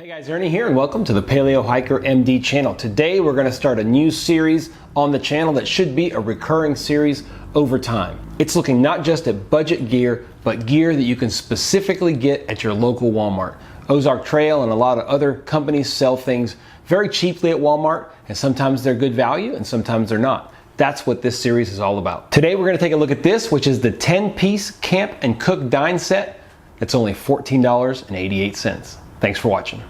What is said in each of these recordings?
Hey guys, Ernie here and welcome to the Paleo Hiker MD channel. Today we're going to start a new series on the channel that should be a recurring series over time. It's looking not just at budget gear, but gear that you can specifically get at your local Walmart. Ozark Trail and a lot of other companies sell things very cheaply at Walmart, and sometimes they're good value and sometimes they're not. That's what this series is all about. Today we're going to take a look at this, which is the 10-piece camp and cook dine set. It's only $14.88. Thanks for watching.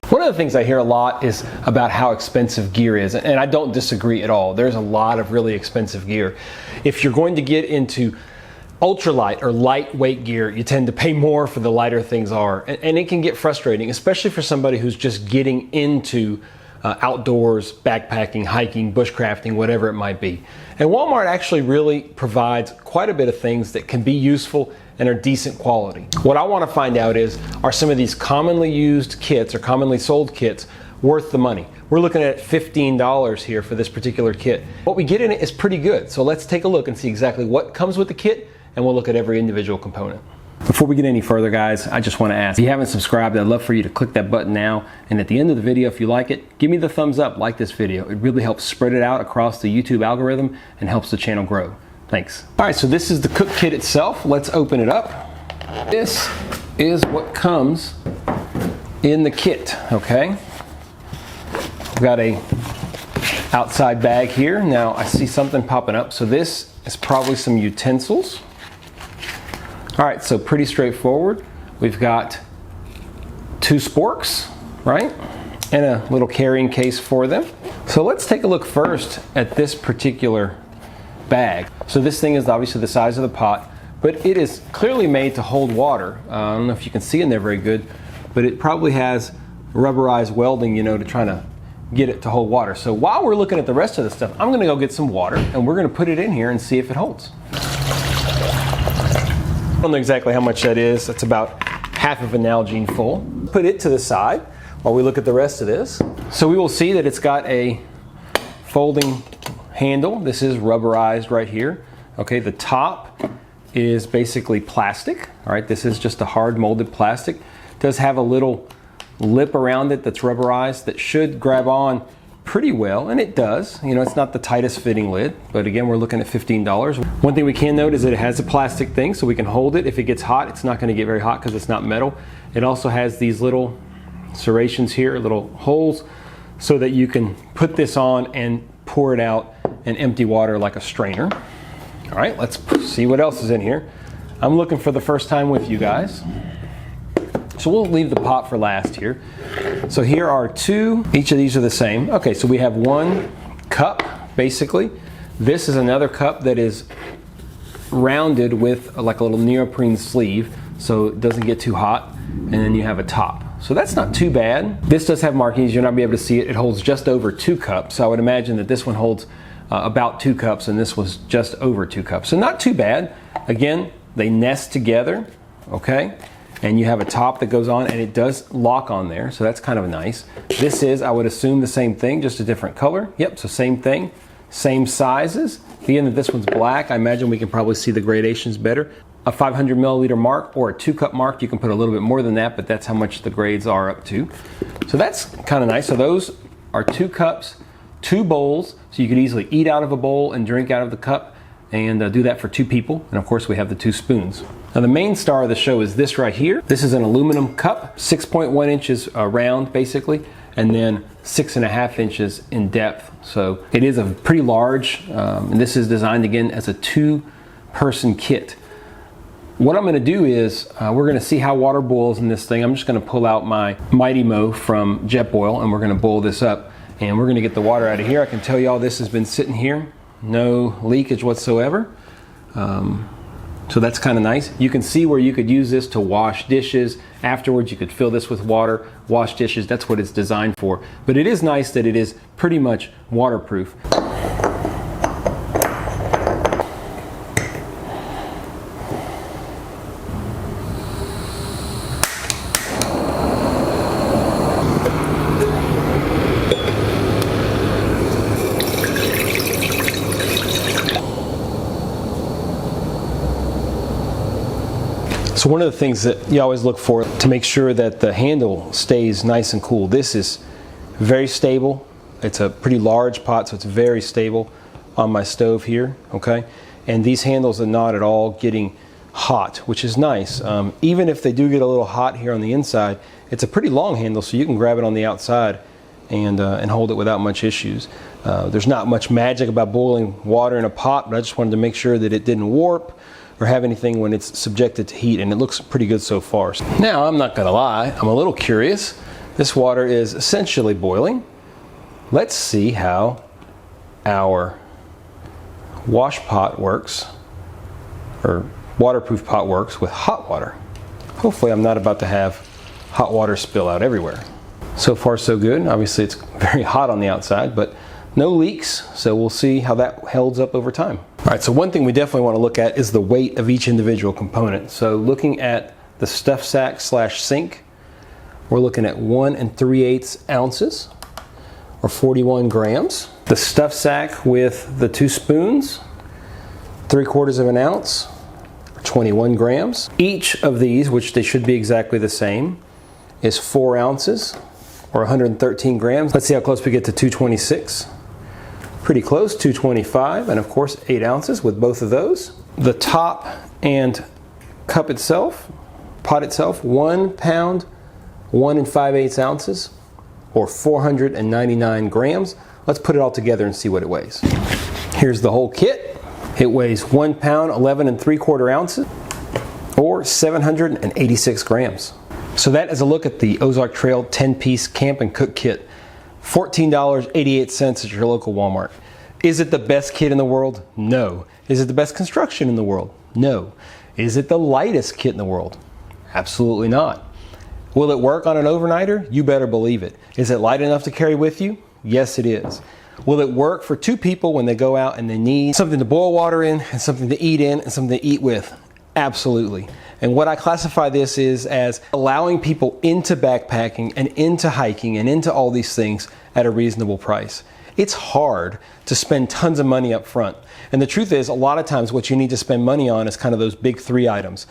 One of the things I hear a lot is about how expensive gear is, and I don't disagree at all. There's a lot of really expensive gear. If you're going to get into ultralight or lightweight gear, you tend to pay more for the lighter things are, and it can get frustrating, especially for somebody who's just getting into outdoors, backpacking, hiking, bushcrafting, whatever it might be. And Walmart actually really provides quite a bit of things that can be useful and are decent quality. What I want to find out is, are some of these commonly used kits or commonly sold kits worth the money? We're looking at $15 here for this particular kit. What we get in it is pretty good, so let's take a look and see exactly what comes with the kit, and we'll look at every individual component. Before we get any further, guys, I just want to ask, if you haven't subscribed, I'd love for you to click that button now, and at the end of the video, if you like it, give me the thumbs up, like this video. It really helps spread it out across the YouTube algorithm and helps the channel grow. Thanks. All right, so this is the cook kit itself. Let's open it up. This is what comes in the kit, okay? We've got a outside bag here. Now I see something popping up, so this is probably some utensils. All right, so pretty straightforward. We've got 2 sporks, right? And a little carrying case for them. So let's take a look first at this particular bag. So this thing is obviously the size of the pot, but it is clearly made to hold water. I don't know if you can see in there very good, but it probably has rubberized welding, to try to get it to hold water. So while we're looking at the rest of the stuff, I'm gonna go get some water and we're gonna put it in here and see if it holds. I don't know exactly how much that is. That's about half of an Nalgene full. Put it to the side while we look at the rest of this. So we will see that it's got a folding handle. This is rubberized right here. Okay, the top is basically plastic. All right, this is just a hard molded plastic. It does have a little lip around it that's rubberized that should grab on pretty well, and it does. It's not the tightest fitting lid, but again, we're looking at $15. One thing we can note is that it has a plastic thing, so we can hold it. If it gets hot, it's not going to get very hot because it's not metal. It also has these little serrations here, little holes, so that you can put this on and pour it out and empty water like a strainer. All right, let's see what else is in here. I'm looking for the first time with you guys. So we'll leave the pot for last here. So here are 2, each of these are the same. Okay, so we have 1 cup, basically. This is another cup that is rounded with like a little neoprene sleeve, so it doesn't get too hot, and then you have a top. So that's not too bad. This does have markings, you're not gonna be able to see it. It holds just over 2 cups, so I would imagine that this one holds about 2 cups, and this was just over 2 cups. So not too bad. Again, they nest together, okay? And you have a top that goes on, and it does lock on there, so that's kind of nice. This is, I would assume, the same thing, just a different color. Yep, so same thing, same sizes. Being that this one's black, I imagine we can probably see the gradations better. A 500 milliliter mark or a 2 cup mark, you can put a little bit more than that, but that's how much the grades are up to. So that's kind of nice. So those are 2 cups, 2 bowls, so you could easily eat out of a bowl and drink out of the cup, and do that for 2 people. And of course we have the 2 spoons. Now the main star of the show is this right here. This is an aluminum cup, 6.1 inches round basically, and then 6.5 inches in depth. So it is a pretty large, and this is designed again as a 2-person kit. What I'm gonna do is, we're gonna see how water boils in this thing. I'm just gonna pull out my Mighty Mo from Jetboil, and we're gonna boil this up, and we're gonna get the water out of here. I can tell y'all this has been sitting here, no leakage whatsoever. So that's kind of nice. You can see where you could use this to wash dishes. Afterwards, you could fill this with water, wash dishes. That's what it's designed for. But it is nice that it is pretty much waterproof. So one of the things that you always look for to make sure that the handle stays nice and cool, this is very stable. It's a pretty large pot, so it's very stable on my stove here, okay? And these handles are not at all getting hot, which is nice. Even if they do get a little hot here on the inside, it's a pretty long handle, so you can grab it on the outside and hold it without much issues. There's not much magic about boiling water in a pot, but I just wanted to make sure that it didn't warp or have anything when it's subjected to heat, and it looks pretty good so far. Now, I'm not gonna lie, I'm a little curious. This water is essentially boiling. Let's see how our wash pot works, or waterproof pot works with hot water. Hopefully I'm not about to have hot water spill out everywhere. So far so good. Obviously it's very hot on the outside, but no leaks, so we'll see how that holds up over time. All right, so one thing we definitely want to look at is the weight of each individual component. So looking at the stuff sack / sink, we're looking at 1 3/8 ounces, or 41 grams. The stuff sack with the 2 spoons, 3/4 of an ounce, 21 grams. Each of these, which they should be exactly the same, is 4 ounces, or 113 grams. Let's see how close we get to 226. Pretty close, 225, and of course 8 ounces with both of those. The top and cup itself, pot itself, 1 pound, 1 5/8 ounces, or 499 grams. Let's put it all together and see what it weighs. Here's the whole kit. It weighs 1 pound, 11 3/4 ounces, or 786 grams. So that is a look at the Ozark Trail 10-piece camp and cook kit. $14.88 at your local Walmart. Is it the best kit in the world? No. Is it the best construction in the world? No. Is it the lightest kit in the world? Absolutely not. Will it work on an overnighter? You better believe it. Is it light enough to carry with you? Yes, it is. Will it work for 2 people when they go out and they need something to boil water in and something to eat in and something to eat with? Absolutely. And what I classify this is as allowing people into backpacking and into hiking and into all these things at a reasonable price. It's hard to spend tons of money up front. And the truth is, a lot of times what you need to spend money on is kind of those big 3 items.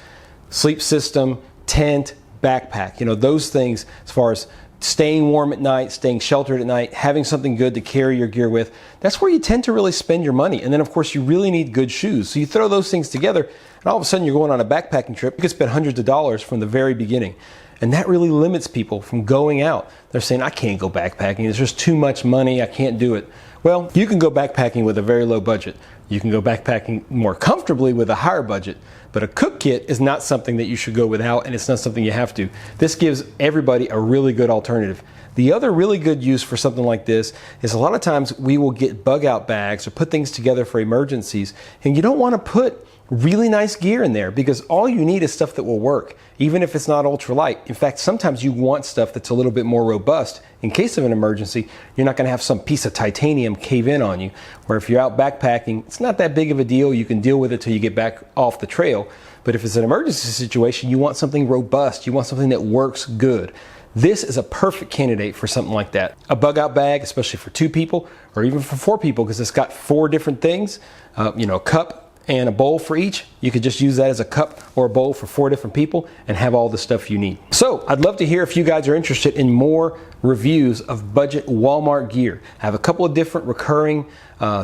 Sleep system, tent, backpack. You know, those things as far as staying warm at night, staying sheltered at night, having something good to carry your gear with. That's where you tend to really spend your money. And then of course you really need good shoes. So you throw those things together and all of a sudden you're going on a backpacking trip. You could spend hundreds of dollars from the very beginning. And that really limits people from going out. They're saying, I can't go backpacking. There's just too much money. I can't do it. Well, you can go backpacking with a very low budget. You can go backpacking more comfortably with a higher budget. But a cook kit is not something that you should go without, and it's not something you have to. This gives everybody a really good alternative. The other really good use for something like this is a lot of times we will get bug out bags or put things together for emergencies, and you don't want to put really nice gear in there because all you need is stuff that will work, even if it's not ultralight. In fact, sometimes you want stuff that's a little bit more robust. In case of an emergency, you're not going to have some piece of titanium cave in on you, where if you're out backpacking, it's not that big of a deal. You can deal with it till you get back off the trail. But if it's an emergency situation, you want something robust. You want something that works good. This is a perfect candidate for something like that. A bug out bag, especially for 2 people or even for 4 people, because it's got 4 different things, a cup and a bowl for each. You could just use that as a cup or a bowl for 4 different people and have all the stuff you need. So I'd love to hear if you guys are interested in more reviews of budget Walmart gear. I have a couple of different recurring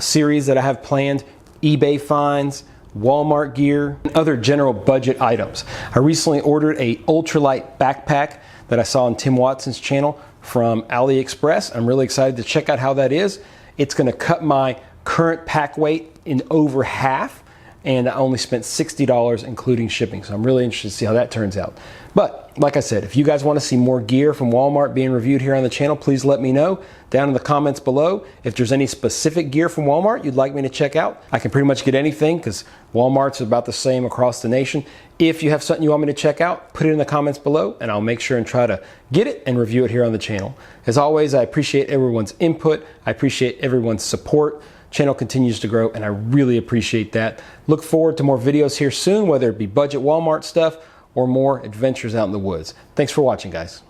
series that I have planned: eBay finds, Walmart gear, and other general budget items. I recently ordered a ultralight backpack that I saw on Tim Watson's channel from AliExpress. I'm really excited to check out how that is. It's going to cut my current pack weight in over half, and I only spent $60 including shipping. So I'm really interested to see how that turns out. But like I said, if you guys want to see more gear from Walmart being reviewed here on the channel, please let me know down in the comments below. If there's any specific gear from Walmart you'd like me to check out, I can pretty much get anything because Walmart's about the same across the nation. If you have something you want me to check out, put it in the comments below and I'll make sure and try to get it and review it here on the channel. As always, I appreciate everyone's input. I appreciate everyone's support. Channel continues to grow and I really appreciate that. Look forward to more videos here soon, whether it be budget Walmart stuff or more adventures out in the woods. Thanks for watching, guys.